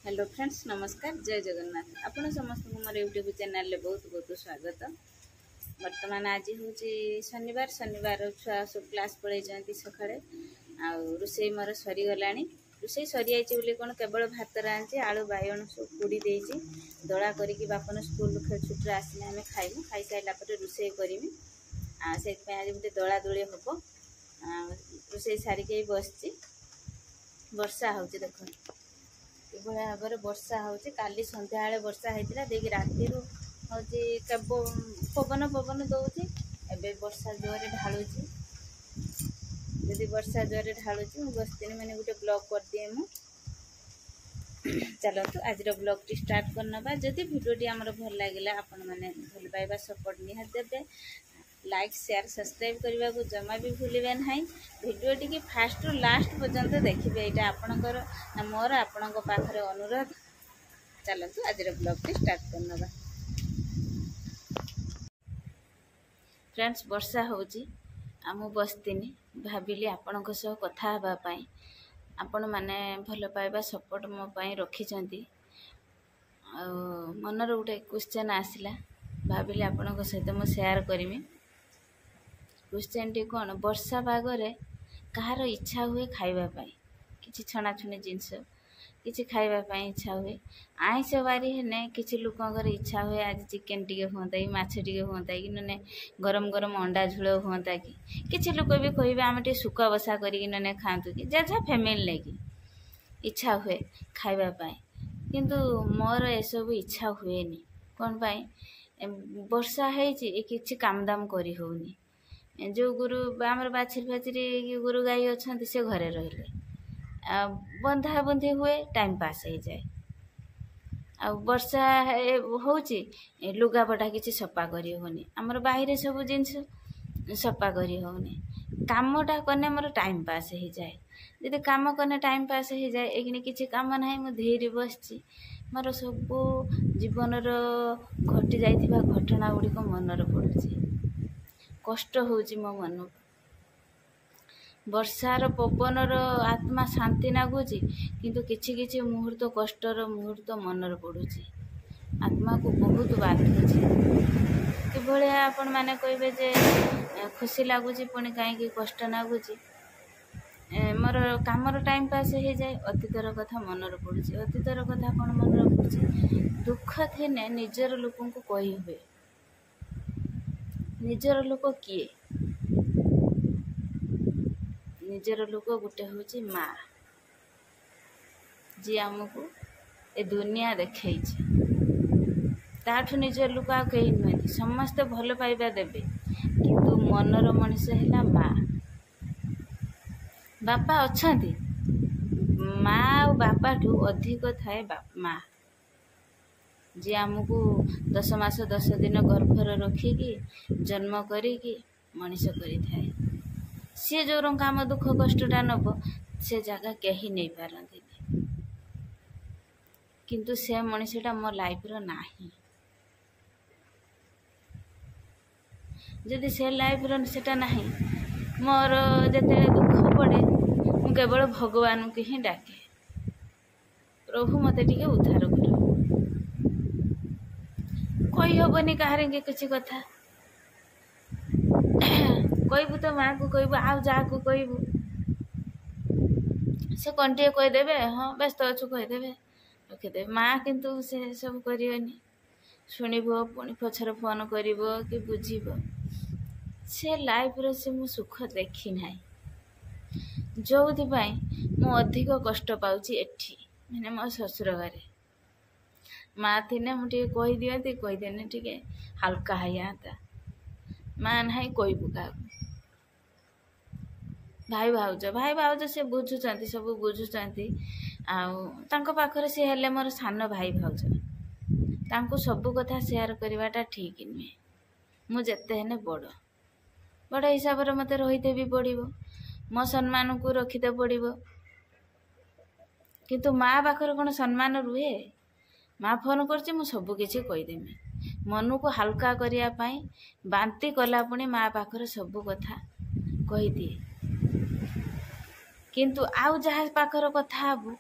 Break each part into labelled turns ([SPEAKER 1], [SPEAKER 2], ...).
[SPEAKER 1] Hello friends, नमस्कार। जय जगन्नाथ। आपण समस्त मोर यूट्यूब चैनल ले बहुत बहुत स्वागत। वर्तमान आज हूँ शनिवार छुआ सब क्लास पढ़ाई सकाଳେ रोषे मोर सरीगला। रोषे सरी आई कौन केवल भात रांधि आलू बाइगण सब पोड़ी देती दला करके बापन स्कूल छुट्टी आसने आम खाइबू। खाई सारा रोषे करी से आज गोटे दला दोली हम रोषे सारिक बस वर्षा हो देख भाया भाव में वर्षा होची। काली संध्या वर्षा होता देखिए राति हूँ पवन पवन दौची। एबे वर्षा जोरे ढालुची। यदि वर्षा जोरे ढालुची मुझे बसती मैंने गोटे ब्लॉग कर दिए चलतु आज ब्लॉग टी स्टार्ट करना। जदि भिडियोटी आमर भल लगे आपण मैंने भल पाइबा सपोर्ट निहाती देवे। लाइक शेयर सब्सक्राइब करने को जमा भी भूलिए ना। भिडियो टी फास्ट रु लास्ट पर्यंत देखिए। यहाँ आपणकर ना मोर आपण पाखे अनुरोध। चलतु आज ब्लॉग टी स्टार्ट करना। फ्रेंड्स वर्षा होची आम बसतीनी भाविली आपण सह कथा हाँपाई। आपण मैंने भल पाइबा सपोर्ट मो रखी मनर गोटे क्वेश्चन आसला भाविली आपण सहित मुझे शेयर करमी। क्वेश्चन टी कौन वर्षा पागरे कहार इच्छा हुए खाइबापी किसी छणाछुणी जिनस किसी खाइबापी इच्छा हुए। आइंष बारी हेने किसी लोकर इच्छा हुए आज चिकेन टी हाँ कि माछ टी हाँ कि ना गरम गरम अंडा झोल हाँ कि किसी लोक भी कहे आम टे सुखा बसा करके खातु कि जहाँ फैमिली लगी इच्छा हुए खाइबापी। किंतु मोर एसबू इच्छा हुए कौन पाई वर्षा है कि काम दाम करी होनी। जो गुरु आमर बाछरी फाछरी गुरु गाई अच्छा से घरे रहिले बंधा बंधी हुए टाइम पास हो जाए। आ वर्षा होची लुगापटा किसी सफा करी होनी। आमर बाहर सब जिनस सफा करी होनी। कामटा कने मोर टाइम पास हो जाए। यदि काम कने टाइम पास हो जाए एक किसी काम ना मुझे धीरे बसची मोर सब जीवन घटी जाइथिबा घटना गुड़िक मनर पड़ुची। कष्ट होची मो मन वर्षार पवनर आत्मा शांति लगुच किंतु किछि किछि मुहूर्त कष्टर मुहूर्त मनर पड़ुची आत्मा को बहुत बाधुची। कि आपण मैंने कहे जे खुशी लगुच पुणी कहीं कष्ट लगुच मोर कामर टाइम पास हो जाए। अतीतर कथा मनर पड़ुची। अतीतर कथा कौन मनर पड़ुची दुख थिने निजर लोक को कही हुए। निजर लोक किए निजर लोक गोटे हूँ माँ जी आमको ए दुनिया देखई ताठू निजर लोक आ कहीं नुहति समस्ते भल पाइबा देवे किंतु मनर मनीष है माँ। बापा अच्छा माँ और बापा ठू अधिक थाए माँ जी आमको 10 मास 10 दिन गर्भर रखिकी जन्म करी मनीष करें। सी जो काम दुख कष्टा नब से जगह कहीं नहीं पारती किंतु से मनीषटा मो लाइफ रो नाही। जदि से लाइफ रो सेटा नाही मोर जते दुख पड़े मु केवल भगवान को ही डाके प्रभु मते टिके उद्धार कर। कही हेनी कहार किसी कथा कहबू तो माँ को कहबू आउ जा को कहबू से कौन टे कहीदेवे हाँ व्यस्त अच्छु कहीदेवे रखिदे। माँ किंतु से सब करनी शुणव पुणी पछर फोन कर कि बुझब से लाइफ रे से मु सुख देखी ना जो मु अधिक कष्ट पाऊँची एठी मैंने मो ससुर घरे। माँ थी मुझे कही दिखती कहीदेने टे हल्का है आता माँ ना कहबू क्या भाई भाउज से बुझुंट सब बुझुंट आखर सी हेले मोर सान भाई भाउज तांको सब कथा शेयर करवाटा ठीक नुहे। मुझे बड़ बड़ हिसाब से मत रहीते भी पड़ो मो सम्मान को रखीते पड़ो किंतु माँ पाखर कौन सम्मान रुहे। माँ फोन कर सबकि कहीदेमी मन को हल्का करने बांती कला पुणी माँ पाखर सब कथा कही दिए किंतु आउ जहाँ पाखर कथा हबू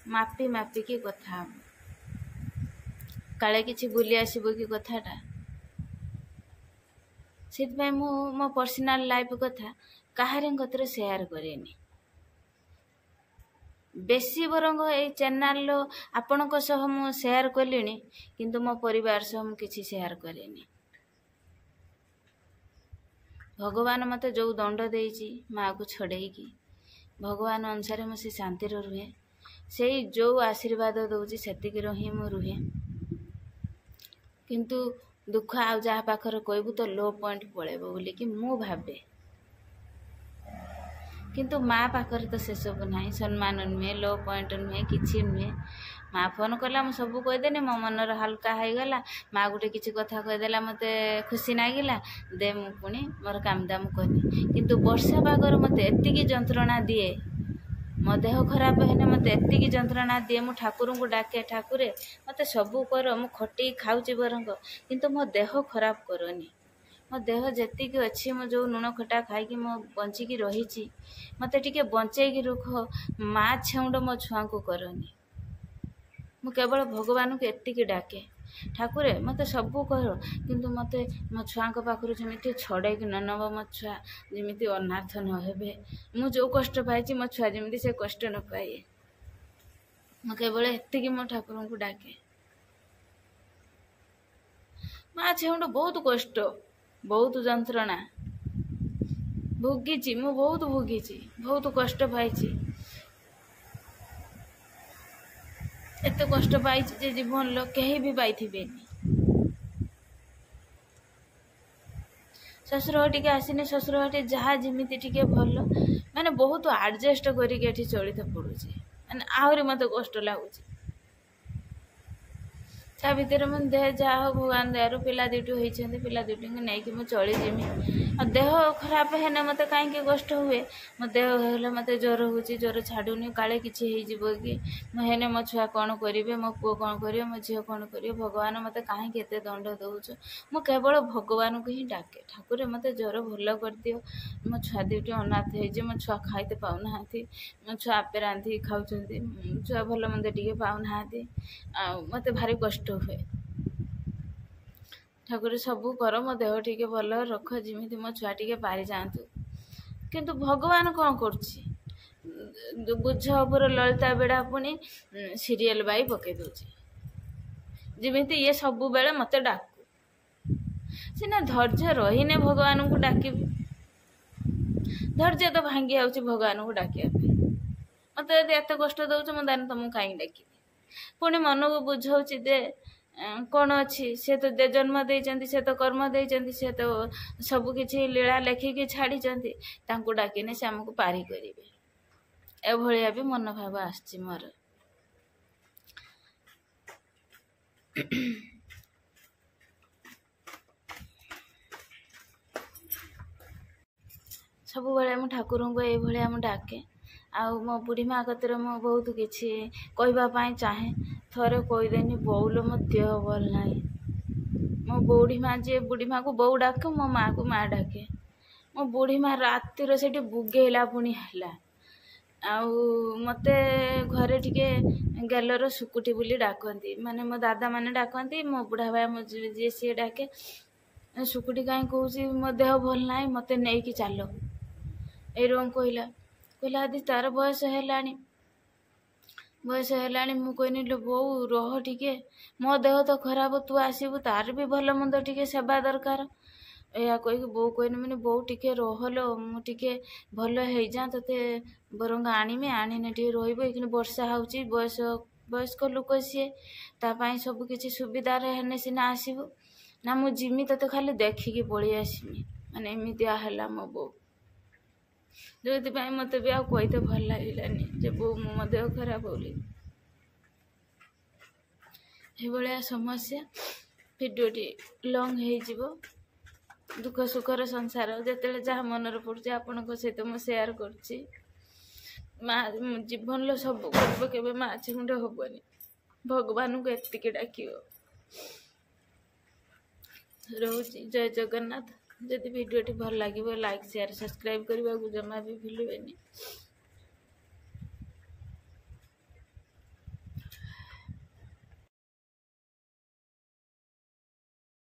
[SPEAKER 1] ମାପି ମାପିକି କଥା ହବ, କାଳେ କିଛି ଭୁଲି ଆସିବ କି କଥାଟା। ସେଥିପାଇଁ ମୁଁ ମୋ ପର୍ସନାଲ ଲାଇଫ୍ କଥା କାହାରି କତିରେ ସେୟାର କରେନି। ବେଶୀ ବରଂ ଏଇ ଚ୍ୟାନେଲ ଆପଣଙ୍କ ସହ ମୁଁ ସେୟାର କଲିଣି, କିନ୍ତୁ ମୋ ପରିବାର ସହ ମୁଁ କିଛି ସେୟାର କରେନି। ଭଗବାନ ମୋତେ ଯେଉଁ ଦଣ୍ଡ ଦେଇଛି ମାଆକୁ ଛଡ଼େଇକି, ଭଗବାନ ଅନୁସାରେ ମୁଁ ସେ ଶାନ୍ତିରେ ରୁହେ। ସେଇ ଯେଉଁ ଆଶୀର୍ବାଦ ଦେଉଛି ସେତିକିର ହିଁ ମୁଁ ରୁହେ। କିନ୍ତୁ ଦୁଃଖ ଆଉ ଯାହା ପାଖରେ କହିବୁ ତ ଲୋ ପଏଣ୍ଟ ପଳେଇବ ବୋଲିକି ମୁଁ ଭାବେ। କିନ୍ତୁ ମା ପାଖରେ ତ ସେସବୁ ନାହିଁ। ସମ୍ମାନ ନୁହେଁ, ଲୋ ପଏଣ୍ଟ ନୁହେଁ, କିଛି ନୁହେଁ। ମା ଫୋନ୍ କଲା ମୁଁ ସବୁ କହିଦେନି, ମୋ ମନର ହାଲକା ହେଇଗଲା। ମା ଗୋଟେ କିଛି କଥା କହିଦେଲା, ମୋତେ ଖୁସି ଲାଗିଲା, ଦେ ମୁଁ ପୁଣି ମୋର କାମ ଦାମ କଲି। କିନ୍ତୁ ବର୍ଷା ପାଗରେ ମୋତେ ଏତିକି ଯନ୍ତ୍ରଣା ଦିଏ, ମୋ ଦେହ ଖରାପ ହେଲେ ମୋତେ ଏତିକି ଯନ୍ତ୍ରଣା ଦିଏ। ମୁଁ ଠାକୁରଙ୍କୁ ଡାକେ, ଠାକୁରେ ମୋତେ ସବୁ କର, ମୁଁ ଖଟିକି ଖାଉଛି ବରଂ, କିନ୍ତୁ ମୋ ଦେହ ଖରାପ କରନି। ମୋ ଦେହ ଯେତିକି ଅଛି, ମୁଁ ଯେଉଁ ଲୁଣ ଖଟା ଖାଇକି ମୁଁ ବଞ୍ଚିକି ରହିଛି, ମୋତେ ଟିକେ ବଞ୍ଚେଇକି ରଖ। ମା ଛେଉଣ୍ଡ ମୋ ଛୁଆଙ୍କୁ କରନି। ମୁଁ କେବଳ ଭଗବାନଙ୍କୁ ଏତିକି ଡାକେ, ଠାକୁରେ ମୋତେ ସବୁ କର, କିନ୍ତୁ ମୋତେ ମୋ ଛୁଆଙ୍କ ପାଖରୁ ଯେମିତି ଛଡ଼େଇକି ନ ନେବ। ମୋ ଛୁଆ ଯେମିତି ଅନାଥ ନ ହେବେ। ମୁଁ ଯେଉଁ କଷ୍ଟ ପାଇଛି ମୋ ଛୁଆ ଯେମିତି ସେ କଷ୍ଟ ନ ପାଏ। ମୁଁ କେବଳ ଏତିକି ମୋ ଠାକୁରଙ୍କୁ ଡାକେ। ମା ଛେଉଣ୍ଡ ବହୁତ କଷ୍ଟ, ବହୁତ ଯନ୍ତ୍ରଣା ଭୋଗିଛି। ମୁଁ ବହୁତ ଭୋଗିଛି, ବହୁତ କଷ୍ଟ ପାଇଛି। ଏତେ କଷ୍ଟ ପାଇଛି ଯେ ଜୀବନର କେହି ବି ପାଇଥିବେନି। ଶ୍ୱଶୁର ଟିକେ ଆସିନି, ଶ୍ୱଶୁର ଘରଟି ଯାହା ଯେମିତି ଟିକେ ଭଲ, ମାନେ ବହୁତ ଆଡ଼ଜଷ୍ଟ କରିକି ଏଠି ଚଳିତ ପଡ଼ୁଛି। ମାନେ ଆହୁରି ମୋତେ କଷ୍ଟ ଲାଗୁଛି। ତା ଭିତରେ ମୁଁ ଯାହା ହଉ ଭଗବାନ ଦୟାରୁ ପିଲା ଦୁଇଟି ହେଇଛନ୍ତି, ପିଲା ଦୁଇଟିଙ୍କୁ ନେଇକି ମୁଁ ଚଳିଯିମି। ଆଉ ଦେହ ଖରାପ ହେଲେ ମୋତେ କାହିଁକି କଷ୍ଟ ହୁଏ? ମୋ ଦେହ ହେଲେ ମୋତେ ଜ୍ୱର ହେଉଛି, ଜ୍ୱର ଛାଡ଼ୁନି, କାଳେ କିଛି ହେଇଯିବ କି? ମୁଁ ହେଲେ ମୋ ଛୁଆ କ'ଣ କରିବେ, ମୋ ପୁଅ କ'ଣ କରିବେ, ମୋ ଝିଅ କ'ଣ କରିବେ? ଭଗବାନ ମୋତେ କାହିଁକି ଏତେ ଦଣ୍ଡ ଦେଉଛ? ମୁଁ କେବଳ ଭଗବାନଙ୍କୁ ହିଁ ଡାକେ, ଠାକୁରେ ମୋତେ ଜ୍ୱର ଭଲ କରିଦିଅ। ମୋ ଛୁଆ ଦୁଇଟି ଅନାଥ ହେଇଛି, ମୋ ଛୁଆ ଖାଇତେ ପାଉନାହାନ୍ତି, ମୋ ଛୁଆ ଆପେ ରାନ୍ଧିକି ଖାଉଛନ୍ତି, ଛୁଆ ଭଲ ମନ୍ଦ ଟିକେ ପାଉନାହାନ୍ତି। ଆଉ ମୋତେ ଭାରି କଷ୍ଟ ହୁଏ। ଠାକୁର ସବୁ କର, ମୋ ଦେହ ଟିକେ ଭଲ ରଖ, ଯେମିତି ମୋ ଛୁଆ ଟିକେ ପାରିଯାଆନ୍ତୁ। କିନ୍ତୁ ଭଗବାନ କ'ଣ କରୁଛି? ବୁଝ ଉପର ଲଳିତା ବେଡ଼ା ପୁଣି ସିରିଏଲ ବାଇ ପକେଇ ଦେଉଛି, ଯେମିତି ଇଏ ସବୁବେଳେ ମୋତେ ଡାକୁ। ସିନା ଧୈର୍ଯ୍ୟ ରହିନେ ଭଗବାନଙ୍କୁ ଡାକିବି। ଧୈର୍ଯ୍ୟ ତ ଭାଙ୍ଗି ଯାଉଛି ଭଗବାନଙ୍କୁ ଡାକିବା ପାଇଁ। ମୋତେ ଯଦି ଏତେ କଷ୍ଟ ଦେଉଛ, ମୁଁ ତାହେଲେ ତମକୁ କାହିଁକି ଡାକିବି? ପୁଣି ମନକୁ ବୁଝଉଛି ଦେ, କ'ଣ ଅଛି? ସେ ତ ଜନ୍ମ ଦେଇଛନ୍ତି, ସେ ତ କର୍ମ ଦେଇଛନ୍ତି, ସେ ତ ସବୁ କିଛି ଲୀଳା ଲେଖିକି ଛାଡ଼ିଛନ୍ତି। ତାଙ୍କୁ ଡାକିନେ ସେ ଆମକୁ ପାରି କରିବେ। ଏଭଳିଆ ବି ମନୋଭାବ ଆସିଛି ମୋର। ସବୁବେଳେ ମୁଁ ଠାକୁରଙ୍କୁ ଏଇଭଳିଆ ମୁଁ ଡାକେ। ଆଉ ମୋ ବୁଢ଼ୀ ମା' କତିରେ ମୁଁ ବହୁତ କିଛି କହିବା ପାଇଁ ଚାହେଁ। ଥରେ କହିଦେନି, ବୋଉଲୋ ମୋ ଦେହ ଭଲ ନାହିଁ। ମୋ ବୁଢ଼ୀ ମା' ଯିଏ, ବୁଢ଼ୀ ମା'କୁ ବୋଉ ଡାକେ, ମୋ ମା'କୁ ମା' ଡାକେ। ମୋ ବୁଢ଼ୀ ମା' ରାତିରେ ସେଠି ବୁଗେଇଲା ପୁଣି ହେଲା। ଆଉ ମୋତେ ଘରେ ଟିକେ ଗେଲର ଶୁକୁଟି ବୋଲି ଡାକନ୍ତି, ମାନେ ମୋ ଦାଦା ମାନେ ଡାକନ୍ତି, ମୋ ବୁଢ଼ା ଭାଇ ମୋ ଯିଏ ସିଏ ଡାକେ। ଶୁକୁଟି କାହିଁ କହୁଛି ମୋ ଦେହ ଭଲ ନାହିଁ, ମୋତେ ନେଇକି ଚାଲ। ଏଇରକମ କହିଲା ଯଦି ତାର ବୟସ ହେଲାଣି। ମୁଁ କହିନି, ଲୋ ବୋଉ ରହ ଟିକେ, ମୋ ଦେହ ତ ଖରାପ, ତୁ ଆସିବୁ, ତାର ବି ଭଲ ମନ୍ଦ ଟିକେ ସେବା ଦରକାର। ଏହା କହିକି ବୋଉ କହିନି, ମାନେ ବୋଉ ଟିକେ ରହଲୋ, ମୁଁ ଟିକେ ଭଲ ହେଇଯାଆ, ତୋତେ ବରଂ ଆଣିମି, ଆଣିନେ ଟିକେ ରହିବ। ଏଇଖିଣି ବର୍ଷା ହେଉଛି, ବୟସ୍କ ଲୋକ ସିଏ, ତା ପାଇଁ ସବୁ କିଛି ସୁବିଧାରେ ହେନେ ସିନା ଆସିବୁ। ନା ମୁଁ ଯିମି, ତୋତେ ଖାଲି ଦେଖିକି ପଳେଇ ଆସିମି। ମାନେ ଏମିତିଆ ହେଲା ମୋ ବୋଉ। ଯୋଉଥିପାଇଁ ମୋତେ ବି ଆଉ କହିତେ ଭଲ ଲାଗିଲାନି ଯେ ବୋଉ ମୋ ଦେହ ଖରାପ ବୋଲି। ଏଭଳିଆ ସମସ୍ୟା। ଭିଡ଼ିଓଟି ଲଙ୍ଗ ହେଇଯିବ। ଦୁଃଖ ସୁଖର ସଂସାର, ଯେତେବେଳେ ଯାହା ମନରେ ପଡ଼ୁଛି ଆପଣଙ୍କ ସହିତ ମୁଁ ସେୟାର କରୁଛି। ମା ଜୀବନର ସବୁ କରିବ, କେବେ ମା ଛେଉଣ୍ଡ ହବନି। ଭଗବାନଙ୍କୁ ଏତିକି ଡାକିବ। ରହୁଛି, ଜୟ ଜଗନ୍ନାଥ। ଯଦି ଭିଡ଼ିଓଟି ଭଲ ଲାଗିବ, ଲାଇକ୍, ସେୟାର, ସବସ୍କ୍ରାଇବ୍ କରିବାକୁ ଜମା ବି ଭୁଲିବେନି।